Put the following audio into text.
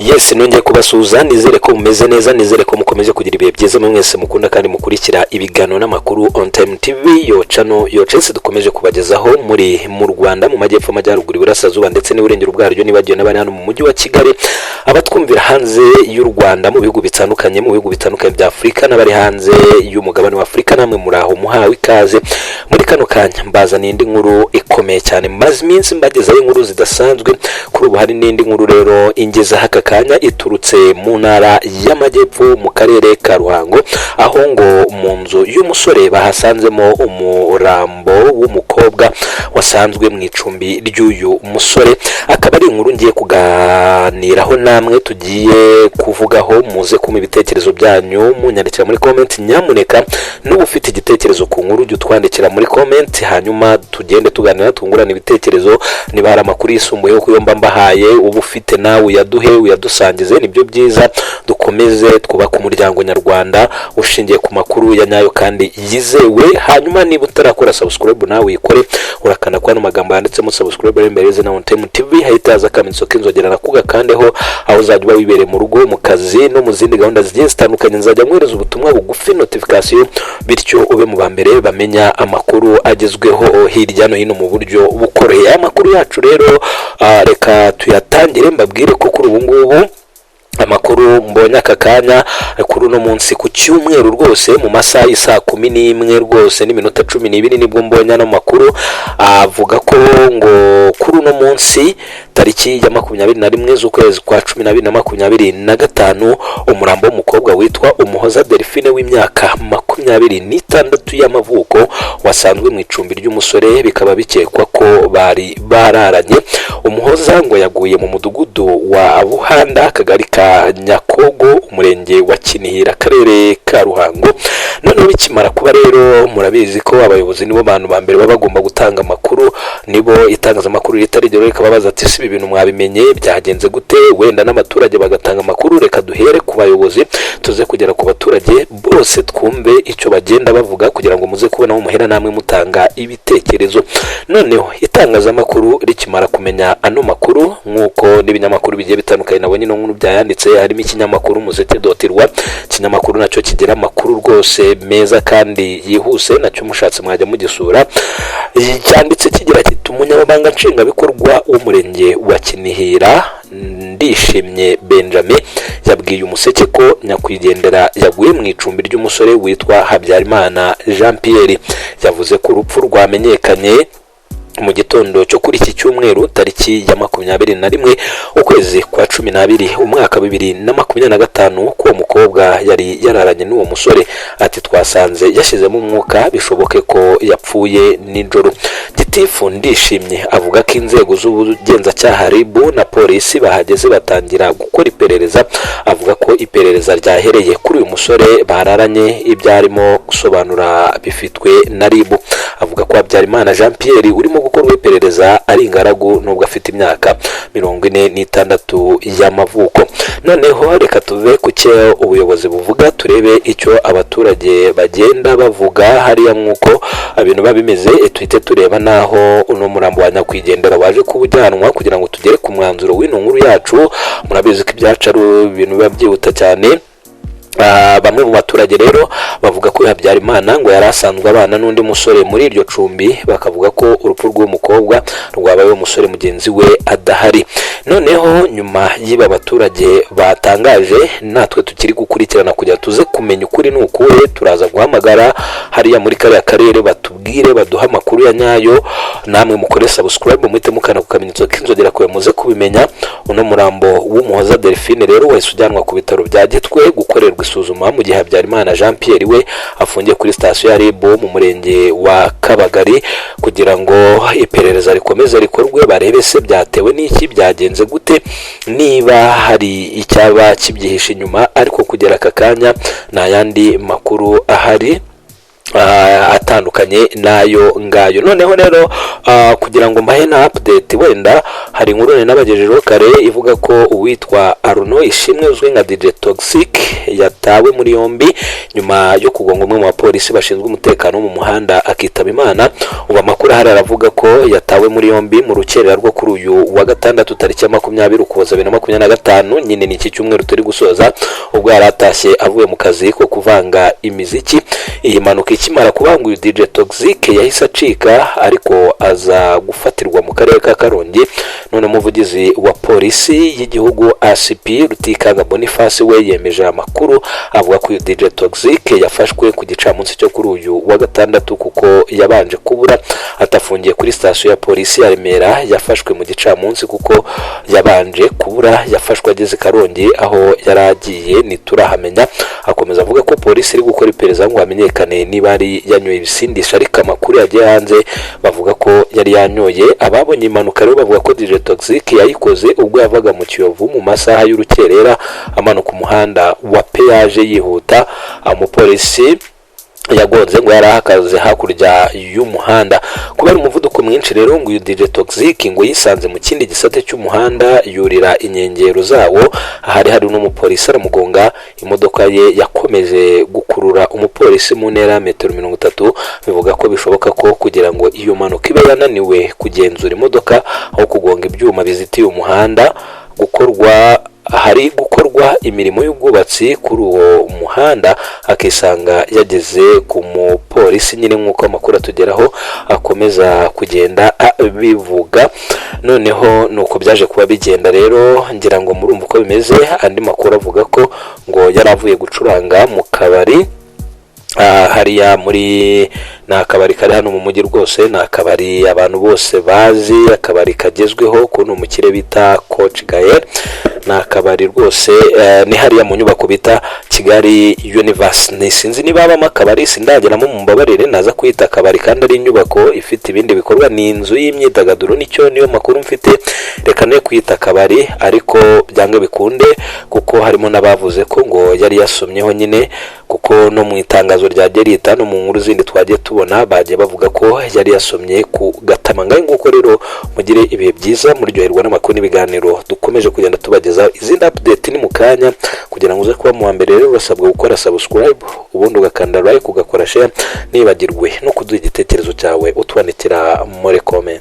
Yes, nongeye kubasuhuza, nizere ko mumeze neza, nizere ko mukomeje kugira ibihe byiza mwese mukunda kandi mukurikira ibiganiro n'amakuru On Time TV, yo channel yo chance dukomeje kubagezaho muri mu Rwanda, mu majyepfo, amajyaruguru, iburasirazuba ndetse n'uburengero bwaryo, nibagiwe n'abari hano mu mujyi wa Kigali, abatwumvira hanze y'u Rwanda, mu bihugu bitandukanye bya Afrika n'abari hanze y'umugabane wa Afrika, namwe muraho muhawe ikaze muri kano kanya. Mbazaniye indi nkuru ikomeye cyane, maze iminsi mbagezaho inkuru zidasanzwe. Kuri ubu hari n'indi nkuru rero ingeza haka kanya iturutse mu ntara y'amajyepfo mu karere ka Ruhango, aho ngo mu nzu y'umusore bahasanzemo umurambo w'umukobwa wasanzwe mu icumbi ry'uyu musore. Akaba ari inkuru ngiye kuganiraho namwe, tugiye kuvugaho, muze kuma ibitekerezo byanyu munyandikira muri comment. Nyamuneka n'ubu ufite igitekerezo ku nkuru jya utwandikira muri comment, hanyuma tugende tuganira tungurana ibitekerezo. Niba hari amakuru yisumbuyeho kuyomba mbahaye ubu ufite nawe uyaduhe, uyadusangize, nibyo byiza. Dukomeze twubaka umuryango nyarwanda ushingiye ku makuru ya nyayo kandi yizewe. Hanyuma niba utarakora subscribe nawe uyikore, urakana kwa magambo yanditsemo subscribe imbere ze na On Time TV, hahitaza akamenyetso k'inzogera nakuga kandeho, aho uzajya wibere mu rugo, mu kazi no mu zindi gahunda zigiye zitandukanye. Nzajya mwereza ubutumwa bugufi, notification, bityo ube mu bambere bamenya amakuru agezweho hirya no hino mu buryo bukoreye. Amakuru yacu rero reka tuyatangire, mbabwire ko kuri ubu ngubu amakuru mbonye aka kanya kuri uno munsi ku cyumweru rwose mu masaha y'isa 11 rwose n'iminota 12 nibwo mbonye no makuru avuga ko ngo kuri uno munsi tariki ya 21 z'ukwezi kwa 12/2025 umurambo w'umukobwa witwa Umuhoza Delphine w'imyaka 26 y'amavuko wasanzwe mu icumbi ry'umusore, bikaba bikekwa ko bari bararanye. Umuhoza ngo yaguye mu mudugudu wa Buhanda, akagari ka Nyakogo, umurenge wa Kinihira, akarere ka Ruhango. None bikimara kuba rero, murabizi ko abayobozi nibo bantu ba mbere baba bagomba gutanga amakuru, nibo itangazamakuru ritarigero rikababaza ati si ibintu mwabimenye byagenze gute, wenda n'abaturage bagatanga amakuru. Reka duhere ku bayobozi tuze kugera ku baturage bose, twumve icyo bagenda bavuga kugira ngo muze kubona mu muhera namwe mutanga ibitekerezo. Noneho itangazamakuru rikimara kumenya ano makuru, nk'uko n'ibinyamakuru bigiye bitandukanye nabonye no nkuru byayanditse, harimo ikinyamakuru Muzete.rwa, ikinyamakuru nacyo kigira amakuru rwose meza kandi yihuse, nacyo mushatse mwajya mugisura. Cyanditse kigira kiti umunyamabanga nshingwabikorwa w'umurenge wa Kinihira Ndishimye Benjamin yabwiye Umuseke ko nyakwigendera yaguye mu icumbi ry'umusore witwa Habyarimana Jean Pierre. Yavuze ko urupfu rwamenyekanye mu gitondo cyo kuri iki cyumweru tariki ya 21 ukwezi kwa 12 umwaka 2025 ko umukobwa yari yararanye n'uwo musore. Ati twasanze yashizemo umwuka, bishoboke ko yapfuye nijoro. Gitifu Ndishimye avuga ko inzego z'ubugenzacyaha RIB na polisi bahageze batangira gukora iperereza. Avuga ko iperereza ryahereye kuri uyu musore bararanye, ibyarimo gusobanura bifitwe na RIB. Avuga ko Habyarimana Jean Pierre urimo gukorwa iperereza ari ingaragu nubwo afite imyaka 46 y'amavuko. Noneho reka tuve ku cyo ubuyobozi buvuga, turebe icyo abaturage bagenda bavuga hariya nk'uko ibintu babimeze. Twite tureba naho uno murambo wa nyakwigendera waje kubujyanwa kugira ngo tugere ku mwanzuro w'ino nkuru yacu. Murabizi ko ibyacu ari ibintu biba byihuta cyane. Bamwe mu baturage rero bavuga ko Habyarimana ngo yari asanzwe abana n'undi musore muri iryo cumbi, bakavuga ko urupfu rw'umukobwa rwabaye umusore mugenzi we adahari. Noneho nyuma y'iba baturage batangaje, natwe tukiri gukurikirana kugira tuze kumenya ukuri n'ukuri, turaza guhamagara hariya muri kariya karere batubwire, baduha amakuru ya nyayo. Namwe mukore subscribe, muhite mukana ku kamenyetso k'inzogera ko muze kubimenya. Uno murambo w'Umuhoza Delphine rero wahise ujyanwa ku bitaro bya Gitwe gukorerwa isuzuma, mu gihe Habyarimana Jean Pierre we afungiye kuri station ya RIB mu murenge wa Kabagari kugira ngo iperereza rikomeze rikorwe, barebe se byatewe n'iki, byagenze gute, niba hari icyaba kibyihishe inyuma. Ariko kugera aka kanya nta yandi makuru ahari. atandukanye nayo ngayo. Noneho rero kugira ngo mbahe na update, wenda hari inkuru nabagejejeho kare ivuga ko uwitwa Arno Ishimwe uzwi nka DJ Toxic yatawe muri yombi nyuma yo kugonga umwe mu bapolisi bashinzwe umutekano mu muhanda akitaba Imana. Ubu amakuru hari aravuga ko yatawe muri yombi mu rukerera rwo kuri uyu wa gatandatu tariki ya 20 Ukuboza 2025, nyine ni iki cyumweru turi gusoza, ubwo yaratashye avuye mu kazi ko kuvanga imiziki. Iyi manuka ikimara kubanga uyu DJ Toxic yahise acika, ariko aza gufatirwa mu karere ka Karongi. None umuvugizi wa polisi y'igihugu ACP Rutikanga Boniface we yemeje amakuru avuga ko uyu DJ Toxic yafashwe ku gicamunsi cyo kuri uyu wa gatandatu kuko yabanje kubura atafungiye kuri station ya polisi ya Remera. Yafashwe mu gicamunsi kuko yabanje kubura, yafashwe ageze Karongi aho yaragiye niturahamenya. Akomeza avuga ko polisi iri gukora iperereza ngo amenyekane niba ari yanyoye ibisindisha, ariko amakuru yagiye hanze bavuga ko yari yanyoye. Ababonye impanuka rero bavuga ko DJ Toxic yayikoze ubwo yavaga mu Kiyovu mu masaha y'urukerera amanuka umuhanda wa peage yihuta. Umupolisi yagonze ngo yarahakaze hakurya y'umuhanda. Kubera umuvuduko mwinshi rero ngo uyu DJ Toxic ngo yisanze mu kindi gisate cy'umuhanda, yurira inyengero zawo. Hari n'umupolisi aramugonga. Imodoka ye yakomeje gukurura umupolisi mu ntera ya metero 30. Bivuga ko bishoboka ko kugira ngo iyo manuka ibe yananiwe kugenzura imodoka aho kugonga ibyuma bizitiye umuhanda, hari gukorwa imirimo y'ubwubatsi kuri uwo muhanda, akisanga yageze ku mupolisi nyine nk'uko amakuru atugeraho akomeza kugenda bivuga. Noneho nuko byaje kuba bigenda rero, ngira ngo murumva uko bimeze. Andi makuru avuga ko ngo yaravuye gucuranga mu kabari hariya muri nakabari kari hano mu mujyi rwose, nakabari abantu bose bazi, akabari kagezweho kuno mukire bita Coach Gael. Nakabari rwose ni hariya mu nyubako bita Kigali Universe. Nisinzi niba aba makabari sindageramo mu mbabarire, naza kwita akabari kandi ari inyubako ifite ibindi bikorwa, ni inzu y'imyidagaduro, niyo makuru mfite. Reka ne kwita akabari, ariko byange bikunde kuko harimo nabavuze ko ngo yari yasomyeho nyine, kuko no mu itangazo rya Gerita no mu nkuru zindi twagiye tubona bagiye bavuga ko yari yasomye ku Gatamangaye. Nguko rero mugire ibihe byiza, muryoherwa n'amakuru n'ibiganiro dukomeje kugenda tubageza. Izindi update ni mu kanya, kugira ngo uze kuba mu mbere rero basabwa gukora subscribe, ubundi ugakanda like, ugakora share, nibagirwe no kuduha igitekerezo cyawe utwandikira muri comment.